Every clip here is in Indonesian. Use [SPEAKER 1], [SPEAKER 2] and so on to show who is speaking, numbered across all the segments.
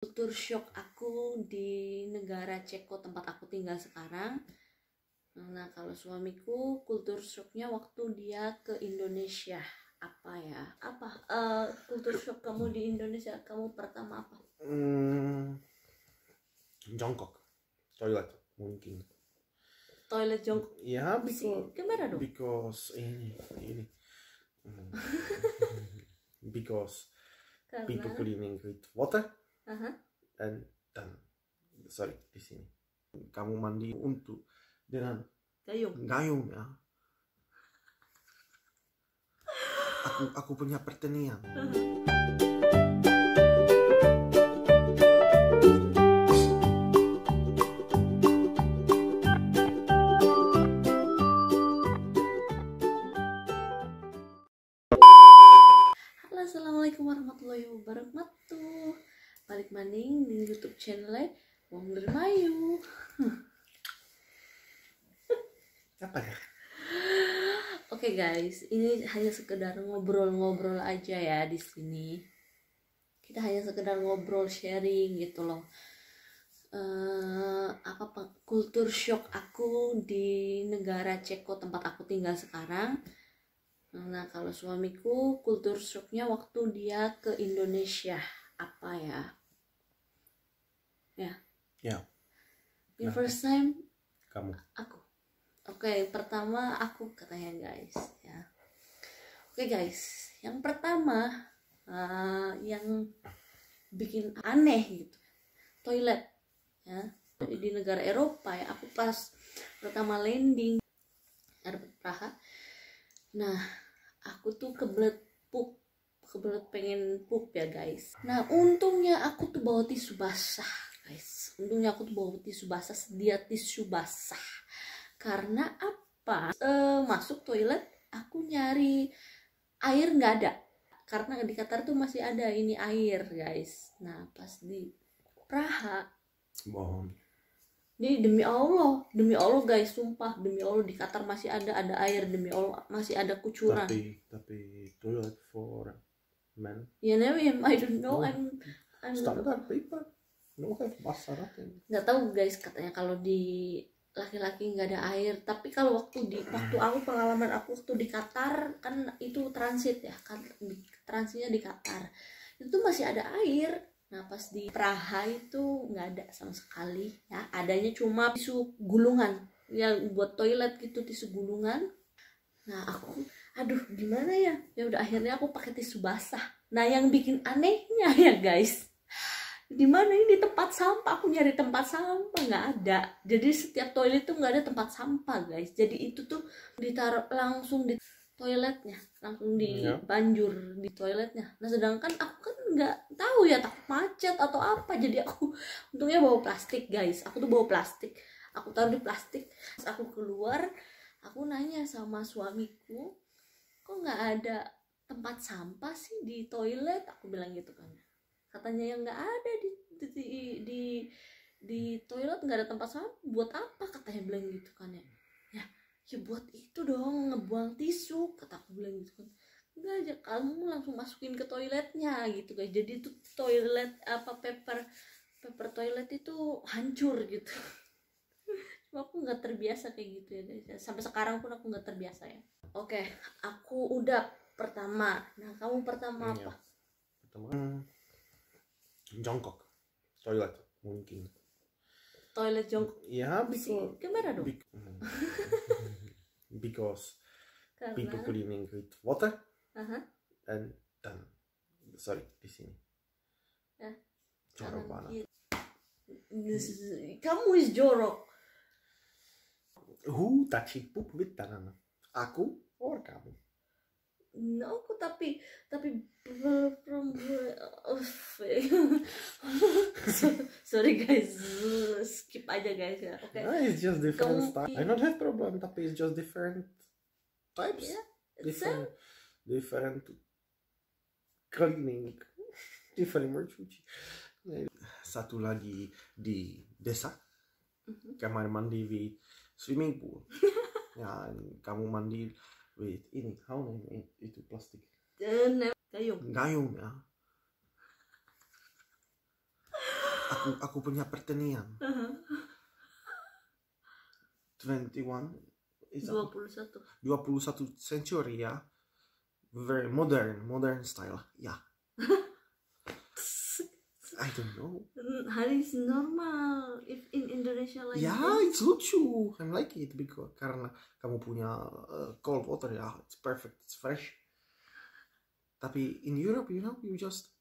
[SPEAKER 1] Kultur shock aku di negara Ceko tempat aku tinggal sekarang. Nah, kalau suamiku kultur shocknya waktu dia ke Indonesia. Kultur shock kamu di Indonesia, kamu pertama apa?
[SPEAKER 2] Jongkok, toilet mungkin.
[SPEAKER 1] Toilet jongkok.
[SPEAKER 2] Ya,
[SPEAKER 1] Gimana dong?
[SPEAKER 2] because because people
[SPEAKER 1] Karena
[SPEAKER 2] cleaning with water
[SPEAKER 1] Aha.
[SPEAKER 2] dan sorry di sini kamu mandi dengan gayung ya. Aku punya pertanyaan.
[SPEAKER 1] Halo, assalamualaikum warahmatullahi wabarakatuh. Balik maning di YouTube channel Wong Dermayu.
[SPEAKER 2] Apa ya?
[SPEAKER 1] Oke guys, ini hanya sekedar ngobrol-ngobrol aja ya di sini. Kita hanya sekedar ngobrol sharing gitu loh. Kultur shock aku di negara Ceko tempat aku tinggal sekarang. Nah, kalau suamiku kultur shocknya waktu dia ke Indonesia. Apa ya?
[SPEAKER 2] Ya.
[SPEAKER 1] The first time
[SPEAKER 2] Kamu.
[SPEAKER 1] aku. Oke, pertama aku katanya guys ya. Oke guys, yang pertama yang bikin aneh gitu, toilet ya. Di negara Eropa ya, aku pas pertama landing airport Praha. Nah, aku tuh kebelet pengen pup ya guys. Nah, untungnya aku tuh bawa tisu basah guys. Sedia tisu basah. Karena apa? Masuk toilet aku nyari air nggak ada. Karena di Qatar tuh masih ada ini air guys. Nah, pas di Praha,
[SPEAKER 2] Bohong.
[SPEAKER 1] ini demi Allah guys, sumpah demi Allah di Qatar masih ada air, demi Allah masih ada kucuran.
[SPEAKER 2] Tapi toilet for men.
[SPEAKER 1] Ya, I don't know. I'm
[SPEAKER 2] Standard paper. No have masyarakat.
[SPEAKER 1] nggak tahu guys, katanya kalau di laki-laki nggak ada air. Tapi kalau waktu pengalaman aku waktu di Qatar kan itu transit ya kan, transitnya di Qatar itu masih ada air. Nah, pas di Praha itu nggak ada sama sekali ya, adanya cuma tisu gulungan yang buat toilet gitu, tisu gulungan. Nah, aku aduh gimana ya, udah akhirnya aku pakai tisu basah. Nah, yang bikin anehnya ya guys, di mana ini tempat sampah, aku nyari tempat sampah nggak ada. Jadi setiap toilet tuh nggak ada tempat sampah guys. Jadi itu tuh ditaruh langsung di toiletnya, langsung di banjur di toiletnya. Nah, sedangkan aku kan nggak tahu ya, takut macet atau apa. Jadi aku untungnya bawa plastik guys. Aku tuh bawa plastik, aku taruh di plastik. Pas aku keluar, aku nanya sama suamiku, kok nggak ada tempat sampah sih di toilet, aku bilang gitu kan. Katanya yang nggak ada di toilet, nggak ada tempat sampah. Buat apa, katanya bilang gitu kan ya. Ya buat itu dong, ngebuang tisu, kata aku bilang gitu kan. Enggak aja, kamu langsung masukin ke toiletnya gitu guys. Jadi itu toilet paper toilet itu hancur gitu. Cuma aku nggak terbiasa kayak gitu ya guys. Sampai sekarang pun aku nggak terbiasa ya. Oke, aku udah pertama. Nah, kamu pertama apa?
[SPEAKER 2] Pertama jongkok, toilet mungkin.
[SPEAKER 1] Toilet jongkok.
[SPEAKER 2] Ya,
[SPEAKER 1] gimana dong?
[SPEAKER 2] Because
[SPEAKER 1] Karena
[SPEAKER 2] people cleaning with water
[SPEAKER 1] Aha.
[SPEAKER 2] dan sorry di sini.
[SPEAKER 1] Ya.
[SPEAKER 2] Jorok banget.
[SPEAKER 1] Kamu is jorok.
[SPEAKER 2] Who touched poop with banana? Aku or kamu?
[SPEAKER 1] No, aku tapi sorry guys, skip aja guys ya. Oke.
[SPEAKER 2] No, it's just different style. I don't have problem, tapi it's just different types.
[SPEAKER 1] Yeah,
[SPEAKER 2] different cleaning, different mencuci. Satu lagi di desa, kamar mandi with swimming pool. Ya, kamu mandi with ini, how name itu plastik.
[SPEAKER 1] Gayung
[SPEAKER 2] Gayung ya. Aku punya pertanian. 21 is 21 century ya. Very modern style. Yeah. I don't know.
[SPEAKER 1] Hari is normal if in Indonesia like
[SPEAKER 2] It's lucu. I like it because karena kamu punya cold water ya, it's perfect, it's fresh. Tapi in Europe, you just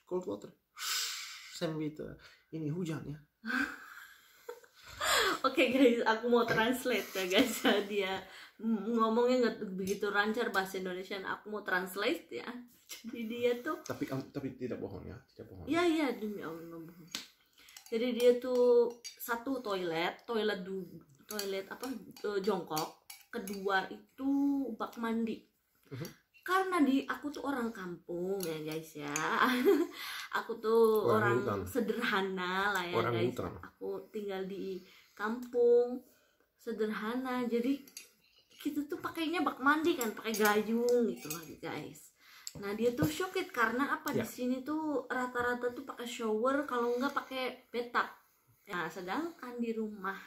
[SPEAKER 2] cold water. Same with ini hujan ya.
[SPEAKER 1] Oke guys, aku mau translate ya guys. Dia ngomongnya nggak begitu lancar bahasa Indonesia. Aku mau translate ya. Jadi dia tuh.
[SPEAKER 2] Tapi tidak bohong ya, tidak bohong.
[SPEAKER 1] Iya demi Allah nggak bohong. Jadi dia tuh satu toilet apa jongkok. Kedua itu bak mandi. Karena aku tuh orang kampung ya guys ya. Aku tuh orang sederhana lah ya guys. Aku tinggal di kampung sederhana, jadi kita tuh pakainya bak mandi kan, pakai gayung gitu lah guys. Nah dia tuh shocked karena apa di sini tuh rata-rata tuh pakai shower, kalau enggak pakai bathtub. Nah sedangkan di rumah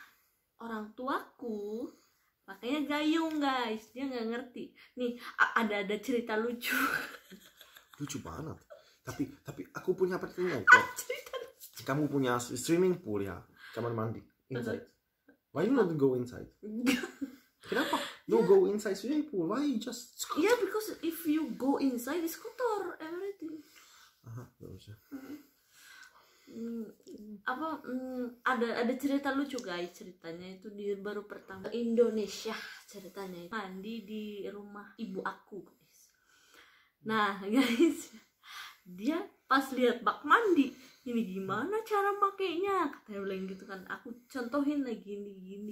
[SPEAKER 1] orang tuaku pakainya gayung guys, dia nggak ngerti. Nih ada cerita lucu.
[SPEAKER 2] Lucu banget. Tapi aku punya pertanyaan. Kamu punya swimming pool ya, kamar mandi. Inside. Why you not go inside? Kenapa? No go inside swimming pool. Why you just?
[SPEAKER 1] Yeah, because if you go inside, it's kotor everything.
[SPEAKER 2] Bagus ya.
[SPEAKER 1] Ada cerita lucu guys. Ceritanya itu di baru pertama Indonesia ceritanya. Mandi di rumah ibu aku guys. Nah guys, dia pas lihat bak mandi, ini gimana cara makainya, katanya bilang gitu kan. Aku contohin lagi gini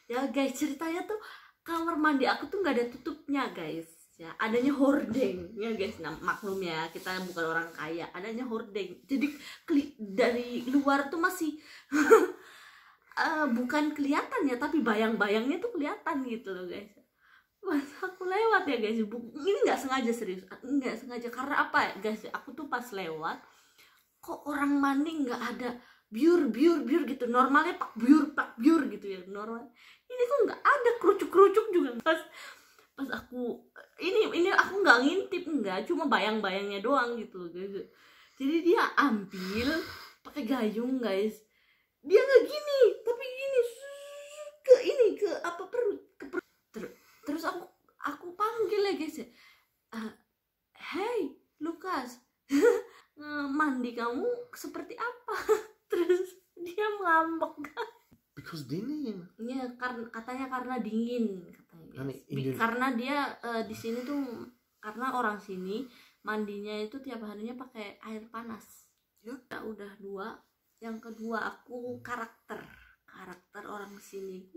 [SPEAKER 1] ya guys. Ceritanya tuh kamar mandi aku tuh nggak ada tutupnya guys ya, adanya hordeng ya guys. Nah maklum ya, kita bukan orang kaya, adanya hordeng, jadi dari luar tuh masih bukan kelihatan ya, tapi bayang-bayangnya tuh kelihatan gitu loh guys. Pas aku lewat ya guys, ini nggak sengaja, serius nggak sengaja. Karena apa ya guys, aku tuh pas lewat kok orang mandi nggak ada biur gitu, normalnya pak biur gitu ya normal. Ini tuh nggak ada, kerucuk juga. Pas aku ini aku nggak ngintip, nggak, cuma bayang-bayangnya doang gitu guys. Jadi dia ambil pakai gayung guys, dia nggak gini tapi gini ke apa perut. Terus aku panggil ya guys, hey Lukas, mandi kamu seperti apa? Terus dia ngambek. Because dingin. Iya, katanya karena dingin katanya. Karena dia di sini tuh, karena orang sini mandinya itu tiap harinya pakai air panas. Ya udah dua. Yang kedua aku karakter orang sini.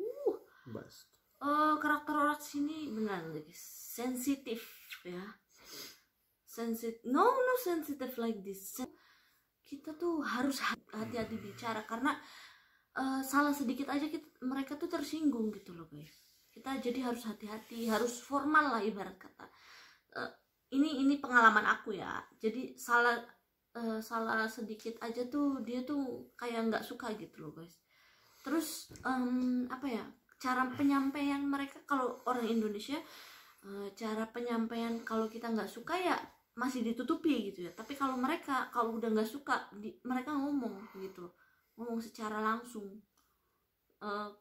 [SPEAKER 1] Karakter orang sini beneran guys, sensitif ya. No sensitive like this. Kita tuh harus hati-hati bicara, karena salah sedikit aja mereka tuh tersinggung gitu loh guys. Kita jadi harus hati-hati, harus formal lah ibarat kata. Ini pengalaman aku ya. Jadi salah sedikit aja tuh dia tuh kayak nggak suka gitu loh guys. Terus apa ya, cara penyampaian mereka kalau orang Indonesia, cara penyampaian kalau kita nggak suka ya masih ditutupi gitu ya. Tapi kalau mereka kalau udah nggak suka, mereka ngomong gitu, ngomong secara langsung.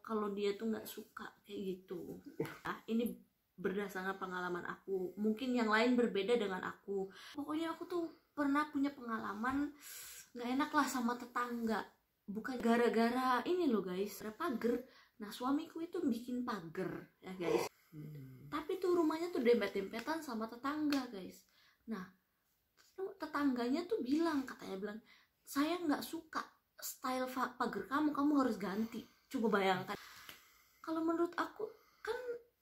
[SPEAKER 1] Kalau dia tuh nggak suka kayak gitu. Nah, ini berdasarkan pengalaman aku. Mungkin yang lain berbeda dengan aku. Pokoknya aku tuh pernah punya pengalaman nggak enak lah sama tetangga. Bukan gara-gara ini loh guys, pagar. Nah suamiku itu bikin pagar ya guys. Tapi tuh rumahnya tuh dempet-dempetan sama tetangga guys. Nah tetangganya tuh katanya bilang, saya nggak suka style pagar kamu harus ganti. Coba bayangkan, kalau menurut aku kan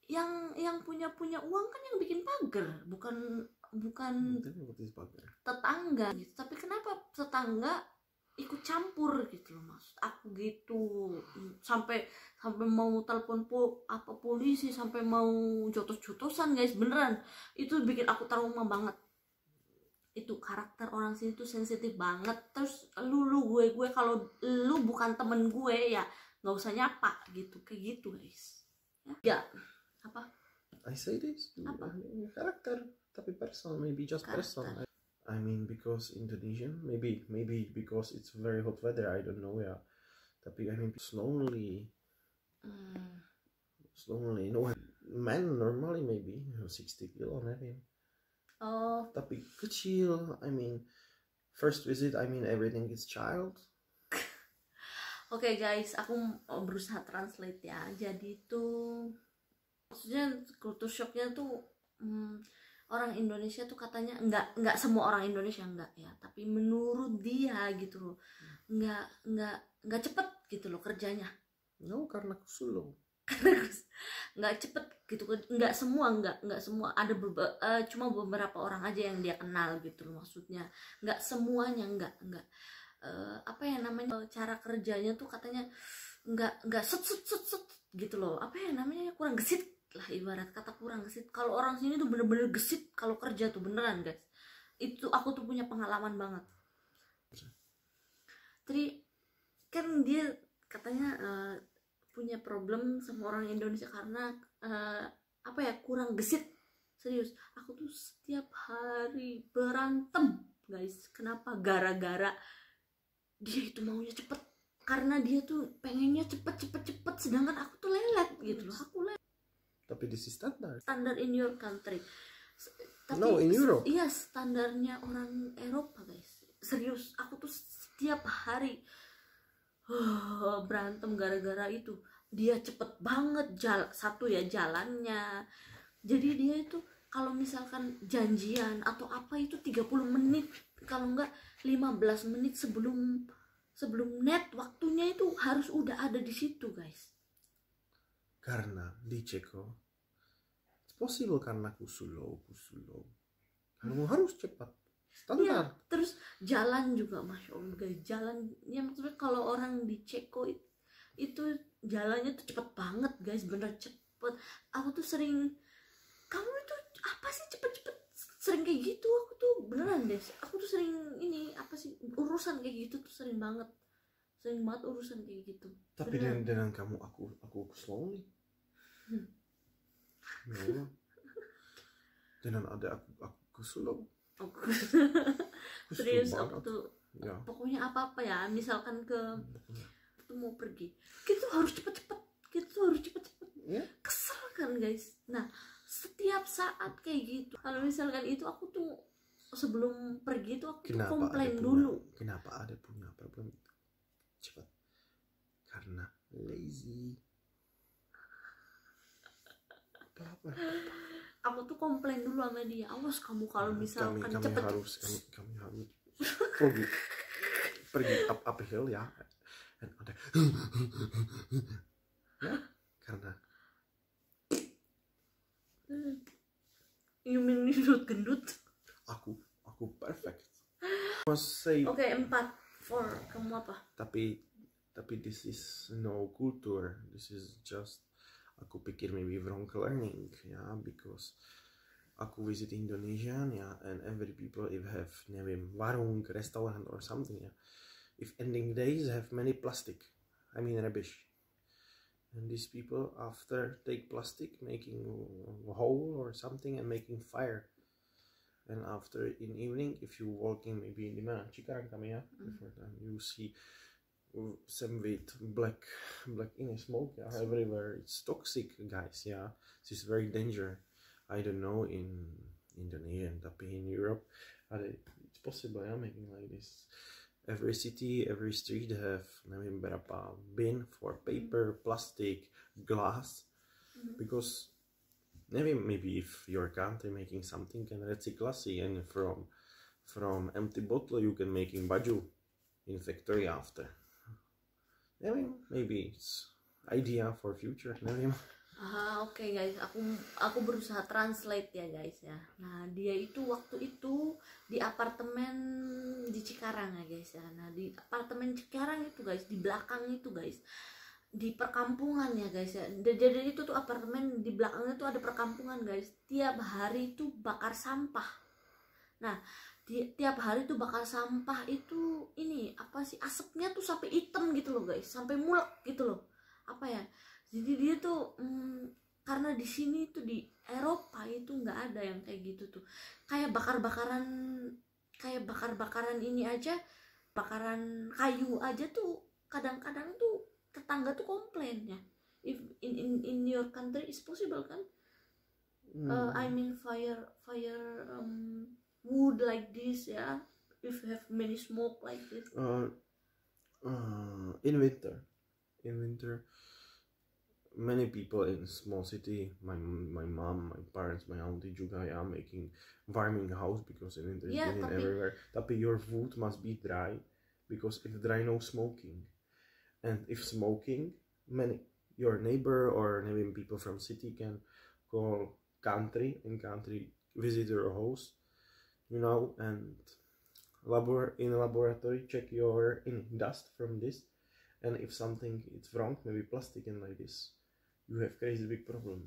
[SPEAKER 1] yang punya uang kan yang bikin pagar, bukan tetangga gitu. Tapi kenapa tetangga ikut campur gitu loh, maksud aku gitu. Sampai mau telepon polisi, sampai mau jotos-jotosan guys, beneran. Itu bikin aku trauma banget. itu karakter orang sini tuh sensitif banget. Terus lu gue kalau lu bukan temen gue ya nggak usah nyapa gitu, kayak gitu guys. Ya apa?
[SPEAKER 2] I say this
[SPEAKER 1] Apa?
[SPEAKER 2] karakter, tapi person, maybe just person.
[SPEAKER 1] Karakter.
[SPEAKER 2] I mean, because Indonesian, maybe because it's very hot weather, I don't know ya. Tapi I mean, slowly, no, man normally maybe 60 kilo maybe.
[SPEAKER 1] Oh,
[SPEAKER 2] Tapi kecil, I mean, first visit, I mean everything is child.
[SPEAKER 1] Oke guys, aku berusaha translate ya. Jadi tuh maksudnya culture shocknya tuh orang Indonesia tuh katanya nggak semua orang Indonesia enggak ya, tapi menurut dia gitu loh, nggak cepet gitu loh kerjanya.
[SPEAKER 2] No, karena kusulo.
[SPEAKER 1] Nggak cepet gitu, nggak semua ada cuma beberapa orang aja yang dia kenal gitu loh, maksudnya nggak semuanya, nggak apa ya namanya, cara kerjanya tuh katanya nggak set gitu loh, apa ya namanya, kurang gesit lah, ibarat kata kurang gesit. Kalau orang sini tuh bener-bener gesit kalau kerja tuh, beneran guys, itu aku tuh punya pengalaman banget. Jadi kan dia katanya punya problem sama orang Indonesia karena apa ya, kurang gesit. Serius, aku tuh setiap hari berantem guys. Kenapa? Gara-gara dia itu maunya cepet, karena dia tuh pengennya cepet, sedangkan aku tuh lelet gitu loh. Aku lelet.
[SPEAKER 2] Tapi this is
[SPEAKER 1] standar in your country. Tapi
[SPEAKER 2] no, in Europe.
[SPEAKER 1] Iya, standarnya orang Eropa guys. Serius, aku tuh setiap hari berantem gara-gara itu. Dia cepet banget satu ya jalannya. Jadi dia itu kalau misalkan janjian atau apa itu 30 menit, kalau enggak 15 menit sebelum net waktunya itu harus udah ada di situ guys.
[SPEAKER 2] Karena di Ceko it's possible, karena kusulo kamu harus cepat standar
[SPEAKER 1] ya. Terus jalan juga, masya Allah guys, jalannya maksudnya kalau orang di Ceko itu jalannya tuh cepet banget guys, bener cepet. Aku tuh sering, kamu itu apa sih cepet sering kayak gitu, aku tuh beneran deh, aku tuh sering ini apa sih, urusan kayak gitu tuh sering banget urusan kayak gitu.
[SPEAKER 2] Tapi dengan kamu aku slowly no. Dengan ada aku slow.
[SPEAKER 1] Serius, aku tuh
[SPEAKER 2] ya.
[SPEAKER 1] Pokoknya apa ya, misalkan tuh mau pergi gitu harus cepet ya. Kesel kan guys. Nah setiap saat kayak gitu, kalau misalkan itu aku tuh sebelum pergi tuh aku tuh komplain dulu.
[SPEAKER 2] Kenapa ada punya problem itu cepat? Karena lazy. Apa?
[SPEAKER 1] Aku tuh komplain dulu sama dia, awas kamu kalau misalkan cepet
[SPEAKER 2] kami harus pergi uphill ya, dan ada ya, karena
[SPEAKER 1] you mean gendut.
[SPEAKER 2] Aku perfect. Must say.
[SPEAKER 1] Oke, 4 kamu apa?
[SPEAKER 2] Tapi this is no culture. This is just, aku pikir maybe wrong learning, yeah, because aku visit Indonesia, yeah, and every people if have maybe warung, restaurant or something, yeah, if ending days have many plastic, I mean rubbish, and these people after take plastic making a hole or something and making fire, and after in evening if you walking maybe in the Cikarang kami ya, you see some with black in smoke, yeah, everywhere. It's toxic guys, yeah, this is very dangerous. I don't know in Indonesia, tapi in Europe it's possible, yeah, making like this. Every city, every street have maybe berapa bin for paper, plastic, glass, because maybe if your country making something can recyclasi, and from empty bottle you can making baju in factory after. Maybe it's idea for future.
[SPEAKER 1] Oke guys, aku berusaha translate ya guys ya. Nah dia itu waktu itu di apartemen di Cikarang ya guys ya. Nah di apartemen Cikarang itu guys, di belakang itu guys, di perkampungan ya guys ya. Jadi itu tuh apartemen di belakangnya tuh ada perkampungan guys. Tiap hari itu bakar sampah. Nah tiap hari tuh bakar sampah itu ini apa sih, asapnya tuh sampai hitam gitu loh guys, sampai mulek gitu loh, apa ya, jadi dia tuh karena di sini tuh di Eropa itu nggak ada yang kayak gitu tuh, kayak bakar-bakaran ini aja, bakaran kayu aja tuh kadang-kadang tuh tetangga tuh komplain ya. If in your country is possible kan? I mean fire wood like this ya, if you have many smoke like this.
[SPEAKER 2] In winter many people in small city, my mom, my parents, my auntie juga ya, making farming house because in winter
[SPEAKER 1] Yeah,
[SPEAKER 2] it's everywhere. Tapi your food must be dry, because if dry, no smoking, and if smoking, many your neighbor or maybe people from city can call country visit your house, you know, and in laboratory check your dust from this, and if something is wrong, maybe plastic and like this, you have crazy big problem.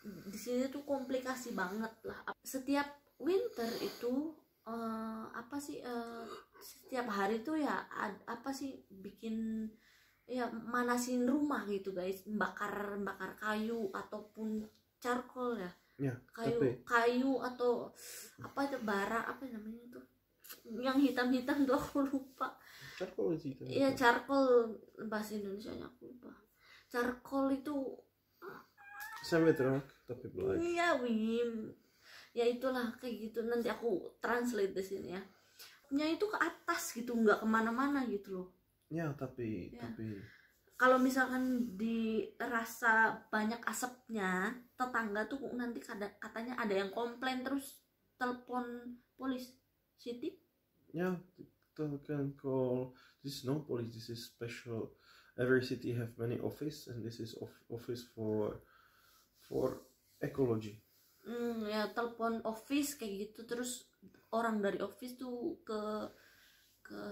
[SPEAKER 1] Di sini tuh komplikasi banget lah. Setiap winter itu apa sih, setiap hari tuh ya apa sih, bikin ya manasin rumah gitu guys, bakar kayu ataupun charcoal ya.
[SPEAKER 2] Ya,
[SPEAKER 1] kayu atau apa itu, bara apa namanya tuh, yang hitam-hitam tuh aku lupa.
[SPEAKER 2] Charcoal itu.
[SPEAKER 1] Iya, charcoal, bahasa Indonesianya aku lupa. Charcoal itu
[SPEAKER 2] sama terus tapi black.
[SPEAKER 1] Iya, Wim. Ya itulah kayak gitu. Nanti aku translate di sini ya. Nya itu ke atas gitu, nggak kemana-mana gitu loh.
[SPEAKER 2] Ya, tapi
[SPEAKER 1] kalau misalkan dirasa banyak asapnya, tetangga tuh nanti katanya ada yang komplain, terus telepon polis city.
[SPEAKER 2] Ya, they can call. This is no police. This is special. Every city have many office, and this is office for ecology.
[SPEAKER 1] Ya, telepon office kayak gitu, terus orang dari office tuh ke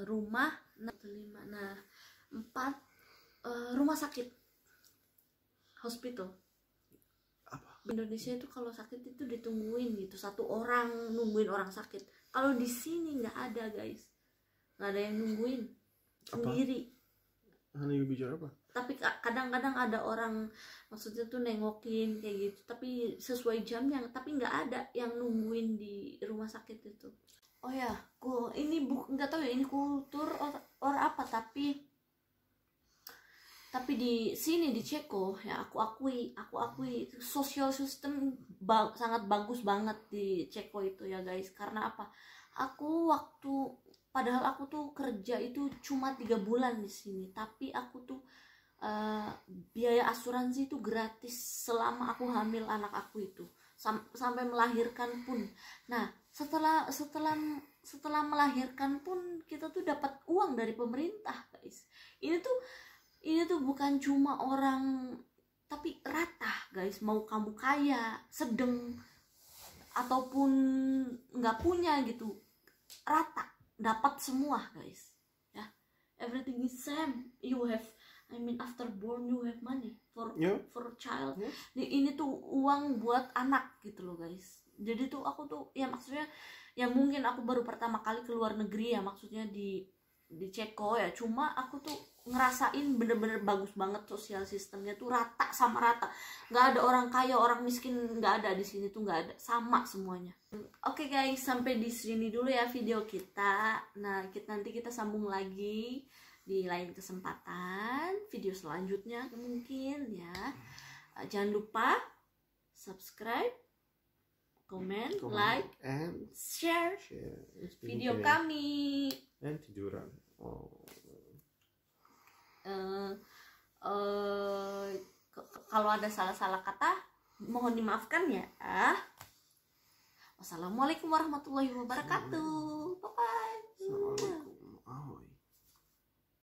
[SPEAKER 1] rumah. Nah, 4 rumah sakit, hospital. Apa? Di Indonesia itu kalau sakit itu ditungguin gitu, 1 orang nungguin orang sakit. Kalau di sini nggak ada guys, nggak ada yang nungguin, sendiri.
[SPEAKER 2] Hanya bicara apa?
[SPEAKER 1] Tapi kadang-kadang ada orang, maksudnya tuh nengokin kayak gitu, tapi sesuai jamnya, tapi nggak ada yang nungguin di rumah sakit itu. Oh ya, ini nggak tahu ya ini kultur or apa, tapi di sini di Ceko ya, aku akui social system sangat bagus banget di Ceko itu ya guys. Karena apa? Padahal aku tuh kerja itu cuma 3 bulan di sini, tapi aku tuh biaya asuransi itu gratis selama aku hamil anak aku itu sampai melahirkan pun. Nah, setelah melahirkan pun kita tuh dapat uang dari pemerintah guys. Ini tuh bukan cuma orang, tapi rata guys, mau kamu kaya, sedang ataupun nggak punya gitu, rata dapat semua guys ya. Everything is same. You have, after born you have money for child. Ini tuh uang buat anak gitu loh guys. Jadi tuh aku tuh ya, maksudnya ya mungkin aku baru pertama kali ke luar negeri ya, maksudnya di Ceko ya, cuma aku tuh ngerasain bener-bener bagus banget sosial sistemnya tuh, rata sama rata, nggak ada orang kaya orang miskin, nggak ada di sini tuh, nggak ada, sama semuanya. Oke guys, sampai di sini dulu ya video kita. Nah, nanti kita sambung lagi di lain kesempatan, video selanjutnya mungkin ya. Jangan lupa subscribe, comment, like, and share video kami.
[SPEAKER 2] Dan tiduran.
[SPEAKER 1] Kalau ada salah-salah kata, mohon dimaafkan ya. Wassalamualaikum warahmatullahi wabarakatuh. Bye bye.